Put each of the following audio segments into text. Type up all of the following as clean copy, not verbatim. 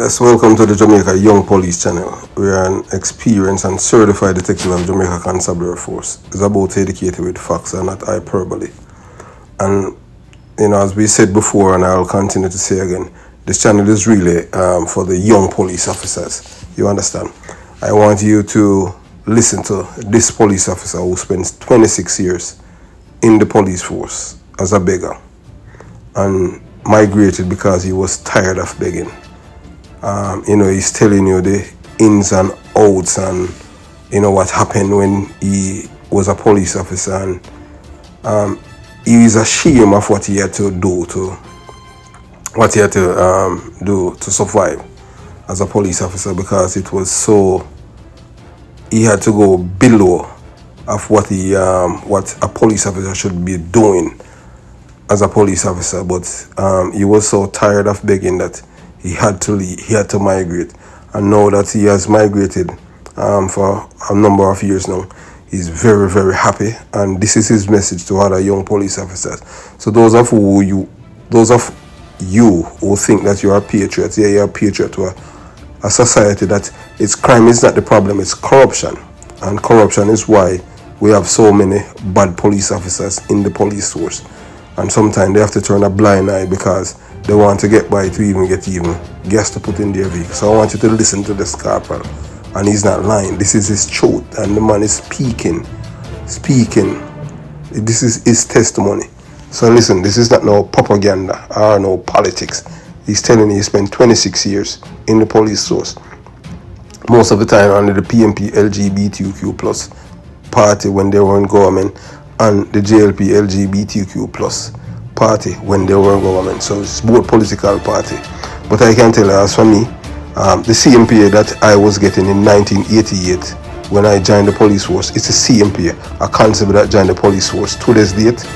Yes, welcome to the Jamaica Young Police Channel. We are an experienced and certified detective of Jamaica Constabulary Force. It's about educated with facts and not hyperbole. And, as we said before, and I'll continue to say again, this channel is really for the young police officers. You understand? I want you to listen to this police officer who spends 26 years in the police force as a beggar and migrated because he was tired of begging. He's telling you the ins and outs and what happened when he was a police officer, and he is ashamed of what he had to do to survive as a police officer, because it was so he had to go below of what a police officer should be doing as a police officer. But he was so tired of begging that he had to leave. He had to migrate, and now that he has migrated for a number of years now, he's very, very happy. And this is his message to other young police officers. So those of you who think that you're a patriot, you're a patriot to a society that its crime is not the problem, it's corruption, and corruption is why we have so many bad police officers in the police force. And sometimes they have to turn a blind eye because they want to get by to even get gas to put in their vehicle. So I want you to listen to this corporal, and he's not lying. This is his truth, and the man is speaking. This is his testimony. So listen, this is not no propaganda or no politics. He's telling you he spent 26 years in the police force, most of the time under the PNP LGBTQ plus party when they were in government, and the JLP LGBTQ plus party when they were in government. So it's both political party. But I can tell you, as for me, the CMPA that I was getting in 1988 when I joined the police force, it's a CMPA, a constable that joined the police force. Today's date,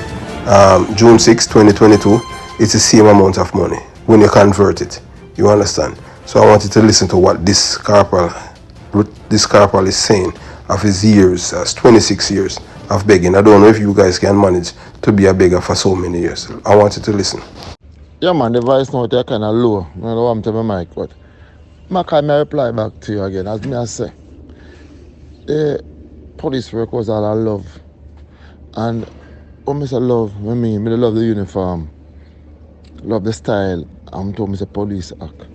June 6, 2022, it's the same amount of money when you convert it. You understand? So I want you to listen to what this corporal is saying of his years, as 26 years of begging. I don't know if you guys can manage to be a beggar for so many years. I want you to listen. Yeah, man, the voice note is kind of low. I don't want to my mic, but I may reply back to you again. As me I say, the police work was all I love. And when I say love, I love the uniform, love the style. I'm told me say police act.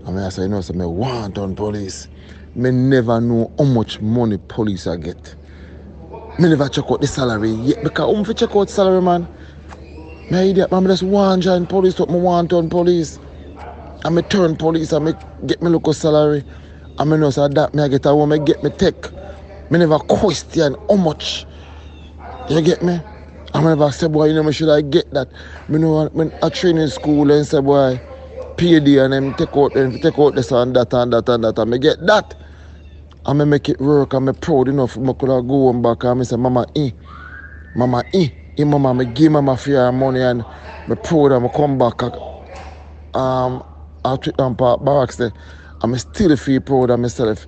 I say, so I want on police. I never know how much money police I get. I never check out the salary yet, because I check out salary, man. My idiot, man, I just want to join police, but I want on police. And I turn police and I get my local salary. And I know so that I get a home, I get my tech. I never question how much. You get me? I never say, boy, should I get that? I know when I train in school and say, boy, PD and them take out this and that and that and that. And I get that. And I make it work, and I'm proud enough. I could have go back and I say, Mama, Mama, I give Mama fair money, and I'm proud and I come back. I treat them barracks there. I'm still feel proud of myself,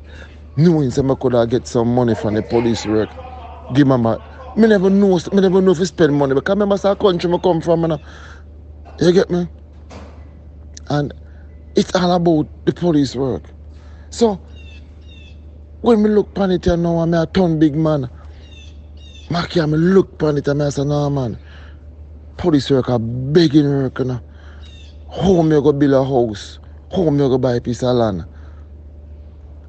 knowing that I could have get some money from the police work. Give Mama. I never know if I spend money, because I remember the country I come from. You get me? And it's all about the police work. So, when I look upon it now, I'm a ton big man. I look upon it and I say, no, man, police work are begging work. How am I going to build a house? How am I going to buy a piece of land?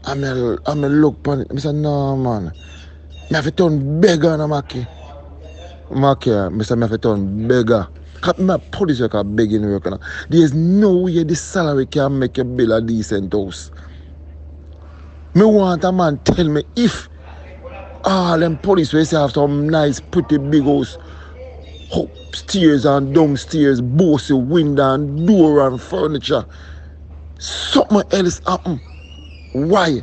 I'm look upon it. I say, no, man. I have to turn beggar on Maki. I say, I have to turn beggar. My police work are begging work. There's no way this salary can make you build a decent house. I want a man tell me if all them police will have some nice, pretty big house, upstairs and downstairs, bossy window and door and furniture. Something else happen. Why?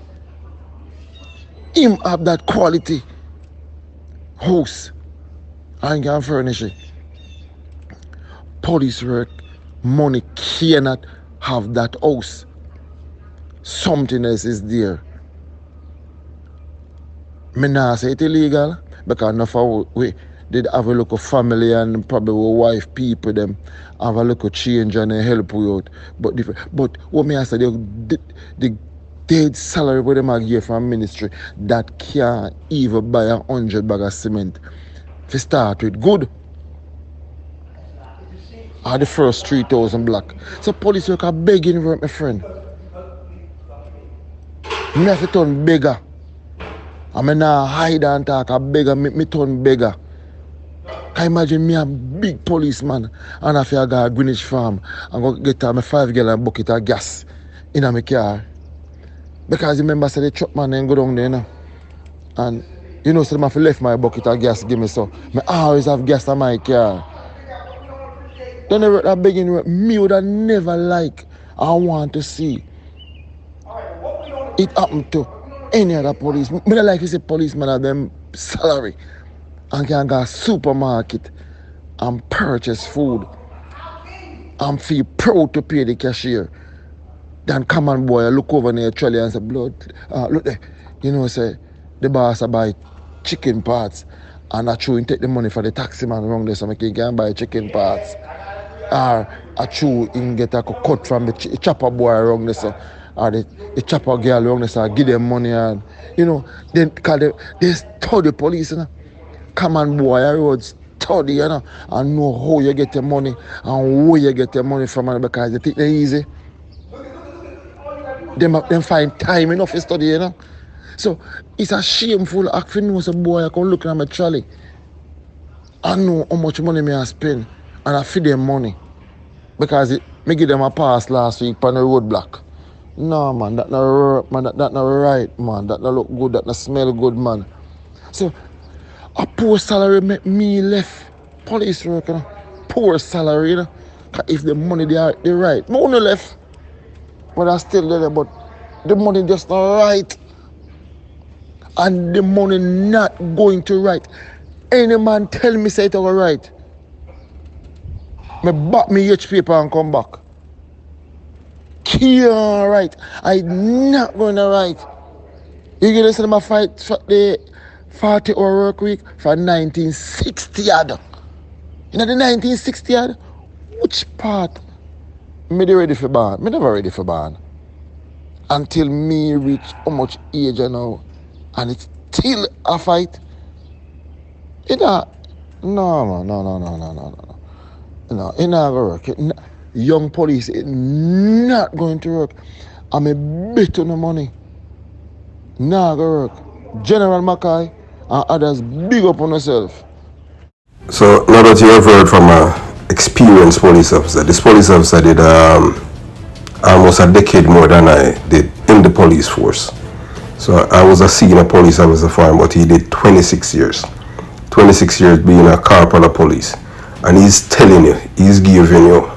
Him have that quality house and can furnish it. Police work, money cannot have that house. Something else is there. I not say it's illegal, because enough of did have a little family and probably a wife, people them have a little change and they help you out. But what me I say, the dead salary what them a give from ministry that can't even buy 100 bag of cement. To start with, good. Or the first 3,000 black. So police work are begging work, my friend. Me have to turn beggar. I mean, now hide and talk a beggar, me turn beggar. Can you imagine me a big policeman and if I go to Greenwich Farm and go get my 5 gallon bucket of gas in my car? Because remember, say the truck man then go down there, you know? And you know, so I have left my bucket of gas, give me so. I always have gas in my car. Then they were begging me would have never like I want to see it happen to any other police. Me don't like to see policemen have them salary and can go to supermarket and purchase food and feel proud to pay the cashier. Then come on boy, look over near trolley and say, blood, look there, you know, say the boss buy chicken parts and I true take the money for the taxi man around there so I can buy chicken parts. Or I true in get a cut from the chopper boy around there so or the chopper girl around there so I give them money and you know, then cause they study police, you know. Come on boy, I road study, you know, and know how you get your money and where you get your money from because they think they're easy. Them find time enough to study, you know. So it's a shameful act for know some boy I come looking at my trolley. I know how much money I spend and I feed them money. Because me give them a pass last week on the roadblock. No man, that not man, that not right, man. That not look good, that not smell good, man. So a poor salary make me left police work, you know. Poor salary, you know. If the money they right. Me only left. But I still there, but the money just not right. And the money not going to right. Any man tell me say it all right. Me back me H paper and come back. Can't right. I not going to write. You get to say my fight for the 40-hour work week for 1960 odd. You know the 1960 odd? Which part? Me dey ready for ban. Me never ready for ban. Until me reach how much age I know. And it's still a fight. It not. No, man. No. No, it not gonna work. Young police, it not going to work. I'm a bit on the money. Not gonna work. General Mackay and others, big up on yourself. So now that you have heard from an experienced police officer, this police officer did almost a decade more than I did in the police force. So I was a senior police officer for him, but he did 26 years. 26 years being a corporal of police. And he's telling you, he's giving you,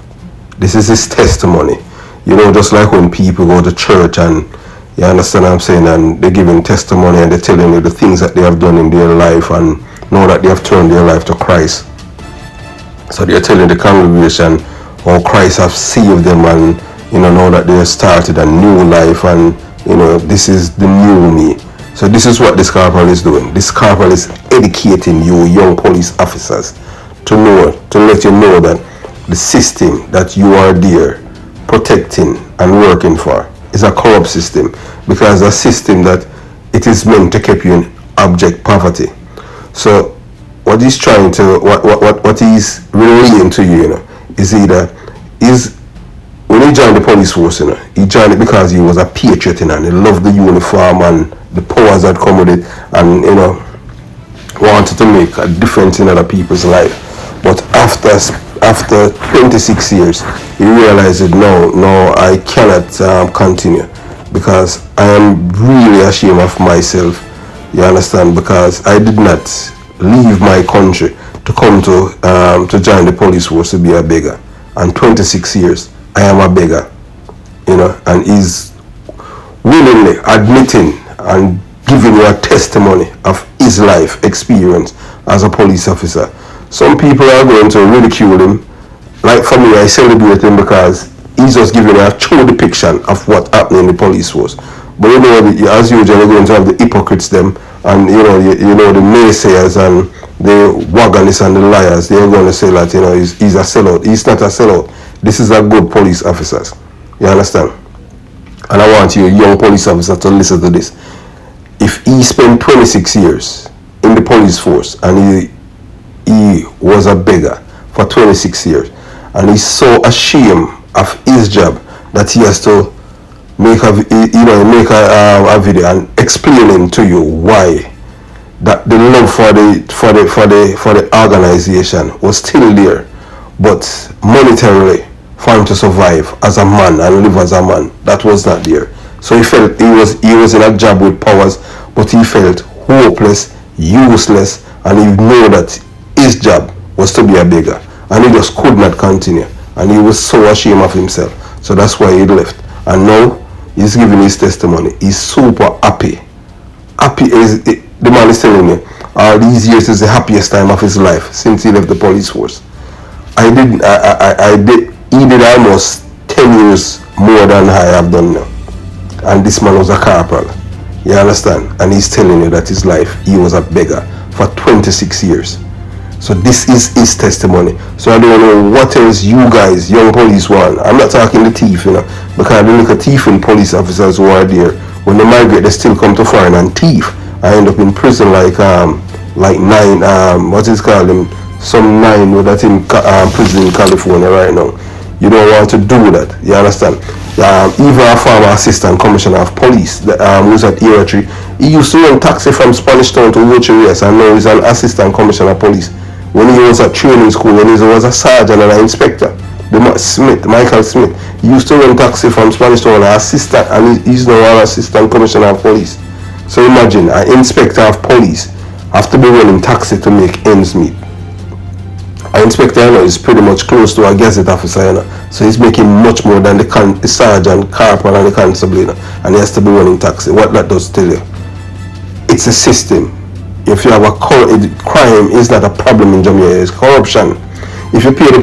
this is his testimony. You know, just like when people go to church and, you understand what I'm saying, and they're giving testimony and they're telling you the things that they have done in their life and know that they have turned their life to Christ. So they're telling the congregation how Christ have saved them and, you know that they have started a new life and, you know, this is the new me. So this is what this corporal is doing. This corporal is educating you young police officers to know, to let you know that the system that you are there protecting and working for is a corrupt system, because a system that it is meant to keep you in abject poverty. So what he's trying to, what he's relaying to you, you know, is either when he joined the police force, you know, he joined it because he was a patriot, you know, and he loved the uniform and the powers that come with it, and you know, wanted to make a difference in other people's life. But after 26 years, he realized that no, I cannot continue, because I am really ashamed of myself. You understand? Because I did not leave my country to come to join the police force to be a beggar. And 26 years, I am a beggar. You know, and he's willingly admitting and giving you a testimony of his life experience as a police officer. Some people are going to ridicule him. Like for me, I celebrate him because he's just giving a true depiction of what happened in the police force. But you know, as usual, you're going to have the hypocrites them and you know the naysayers and the wagonists and the liars, they're going to say that he's a sellout. He's not a sellout. This is a good police officers. You understand? And I want you young police officers to listen to this. If he spent 26 years in the police force and he was a beggar for 26 years and he's so ashamed of his job that he has to make a video and explaining to you why that the love for the organization was still there, but monetarily for him to survive as a man and live as a man, that was not there. So he felt he was in a job with powers, but he felt hopeless, useless, and he knew that his job was to be a beggar, and he just could not continue, and he was so ashamed of himself. So that's why he left, and now he's giving his testimony. He's super happy. The man is telling me all these years is the happiest time of his life since he left the police force. He did almost 10 years more than I have done now. And this man was a corporal. You understand? And he's telling you that his life, he was a beggar for 26 years. So this is his testimony. So I don't know what else you guys, young police, want. I'm not talking the thief, because the little thieving police officers who are there, when they migrate, they still come to foreign and thief. I end up in prison like 9, what is called them, some 9 that's in prison in California right now. You don't want to do that. You understand? Even a former assistant commissioner of police, who's at Era 3, he used to run taxi from Spanish Town to Rocherias, and now he's an assistant commissioner of police. When he was at training school, when he was a sergeant and an inspector, Michael Smith, he used to run taxi from Spanish Town, and he's now an assistant commissioner of police. So imagine an inspector of police have to be running taxi to make ends meet. An inspector is pretty much close to a gazette officer, so he's making much more than the sergeant, corporal, and the constable, and he has to be running taxi. What that does tell you, it's a system. If you have crime is not a problem in Jamaica, it's corruption. If you pay the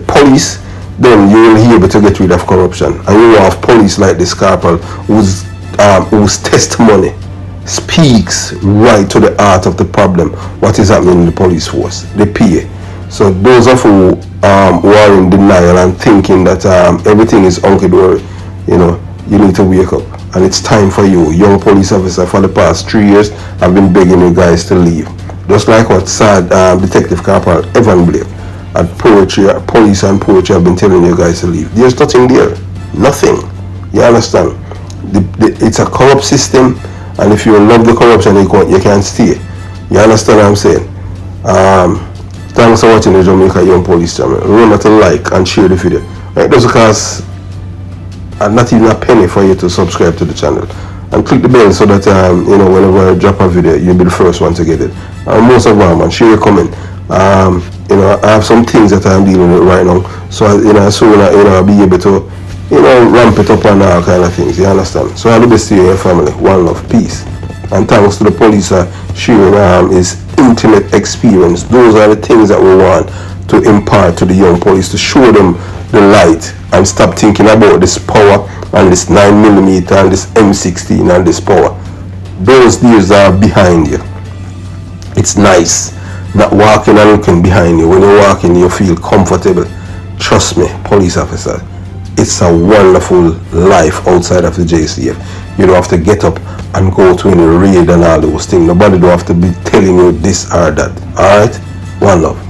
police, then you will be able to get rid of corruption. And you will have police like this corporal whose testimony speaks right to the heart of the problem, what is happening in the police force. They pay. So those of you who are in denial and thinking that everything is hunky-dory, you need to wake up. And it's time for you, young police officer. For the past 3 years, I've been begging you guys to leave. Just like what sad Detective Corporal Evan Blake at Police and Poetry have been telling you guys to leave. There's nothing there. Nothing. You understand? It's a corrupt system, and if you love the corruption, you can't stay. You understand what I'm saying? Thanks for watching the Jamaica Young Police channel. Remember to like and share the video. It doesn't cost not even a penny for you to subscribe to the channel, and click the bell so that whenever I drop a video, you'll be the first one to get it. And most of all, man, share your comment. I have some things that I'm dealing with right now, so soon I'll be able to ramp it up and all kind of things. You understand? So all the best to you and your family. One love, peace, and thanks to the police sharing his intimate experience. Those are the things that we want to impart to the young police, to show them the light and stop thinking about this power and this 9mm and this M16 and this power. Those days are behind you. It's nice not walking and looking behind you. When you're walking, you feel comfortable. Trust me, police officer, it's a wonderful life outside of the JCF. You don't have to get up and go to any raid and all those things. Nobody don't have to be telling you this or that. Alright? One love.